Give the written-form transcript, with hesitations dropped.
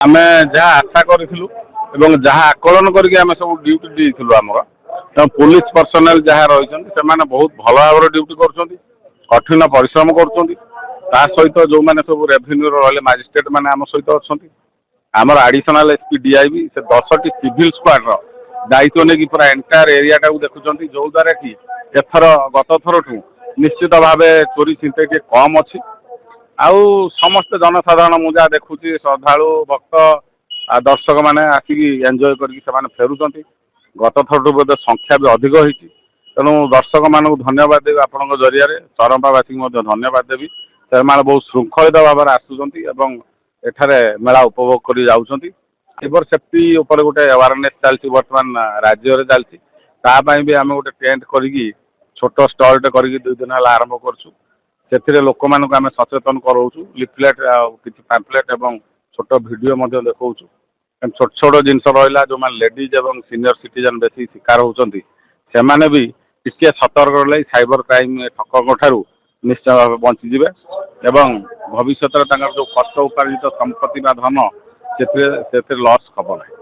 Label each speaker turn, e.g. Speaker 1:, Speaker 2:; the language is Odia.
Speaker 1: ଆମେ ଯାହା ଆଶା କରିଥିଲୁ ଏବଂ ଯାହା ଆକଳନ କରିକି ଆମେ ସବୁ ଡ୍ୟୁଟି ଦେଇଥିଲୁ ଆମର ପୁଲିସ ପର୍ସନାଲ ଯାହା ରହିଛନ୍ତି ସେମାନେ ବହୁତ ଭଲ ଭାବରେ ଡ୍ୟୁଟି କରୁଛନ୍ତି, କଠିନ ପରିଶ୍ରମ କରୁଛନ୍ତି। ତା ସହିତ ଯେଉଁମାନେ ସବୁ ରେଭିନ୍ୟୁର ରହିଲେ ମାଜିଷ୍ଟ୍ରେଟ ମାନେ ଆମ ସହିତ ଅଛନ୍ତି। ଆମର ଆଡିସନାଲ ଏସପି ଡିଆଇବି ସେ 10ଟି ସିଭିଲ ସ୍କ୍ୱାଡର ଦାୟିତ୍ୱ ନେଇକି ପୁରା ଏଣ୍ଟାୟାର ଏରିଆଟାକୁ ଦେଖୁଛନ୍ତି, ଯୋଉଦ୍ୱାରା କି ଏଥର ଗତ ଥରଠୁ ନିଶ୍ଚିତ ଭାବେ ଚୋରି ଚିନ୍ତା ଟିକେ କମ୍ ଅଛି। ଆଉ ସମସ୍ତେ ଜନସାଧାରଣ ମୁଁ ଯାହା ଦେଖୁଛି ଶ୍ରଦ୍ଧାଳୁ ଭକ୍ତ ଦର୍ଶକମାନେ ଆସିକି ଏନ୍ଜୟ କରିକି ସେମାନେ ଫେରୁଛନ୍ତି। ଗତ ଥରଠୁ ବୋଧେ ସଂଖ୍ୟା ବି ଅଧିକ ହେଇଛି। ତେଣୁ ଦର୍ଶକମାନଙ୍କୁ ଧନ୍ୟବାଦ ଦେବି ଆପଣଙ୍କ ଜରିଆରେ, ଚରମ୍ପାବାସୀଙ୍କୁ ମଧ୍ୟ ଧନ୍ୟବାଦ ଦେବି। ସେମାନେ ବହୁତ ଶୃଙ୍ଖଳିତ ଭାବରେ ଆସୁଛନ୍ତି ଏବଂ ଏଠାରେ ମେଳା ଉପଭୋଗ କରି ଯାଉଛନ୍ତି। ସାଇବର ସେଫ୍ଟି ଉପରେ ଗୋଟେ ଆୱାରନେସ୍ ଚାଲିଛି, ବର୍ତ୍ତମାନ ରାଜ୍ୟରେ ଚାଲିଛି। ତା ପାଇଁ ବି ଆମେ ଗୋଟେ ଟେଣ୍ଟ କରିକି ଛୋଟ ଷ୍ଟଲ୍ଟେ କରିକି 2 ଦିନ ହେଲା ଆରମ୍ଭ କରୁଛୁ। ସେଥିରେ ଲୋକମାନଙ୍କୁ ଆମେ ସଚେତନ କରାଉଛୁ, ଲିଫଲେଟ୍ ଆଉ କିଛି ପାମ୍ପଲେଟ୍ ଏବଂ ଛୋଟ ଭିଡ଼ିଓ ମଧ୍ୟ ଦେଖାଉଛୁ। ଛୋଟ ଛୋଟ ଜିନିଷ ରହିଲା, ଯେଉଁମାନେ ଲେଡିଜ୍ ଏବଂ ସିନିୟର ସିଟିଜେନ୍ ବେଶୀ ଶିକାର ହେଉଛନ୍ତି ସେମାନେ ବି ଟିକେ ସତର୍କ ରହିଲେ ସାଇବର କ୍ରାଇମ୍ ଠକଙ୍କ ଠାରୁ ନିଶ୍ଚୟ ଭାବେ ବଞ୍ଚିଯିବେ ଏବଂ ଭବିଷ୍ୟତରେ ତାଙ୍କର ଯେଉଁ କଷ୍ଟ ଉପାର୍ଜିତ ସମ୍ପତ୍ତି ବା ଧନ ସେଥିରେ ଲସ୍ ହେବ ନାହିଁ।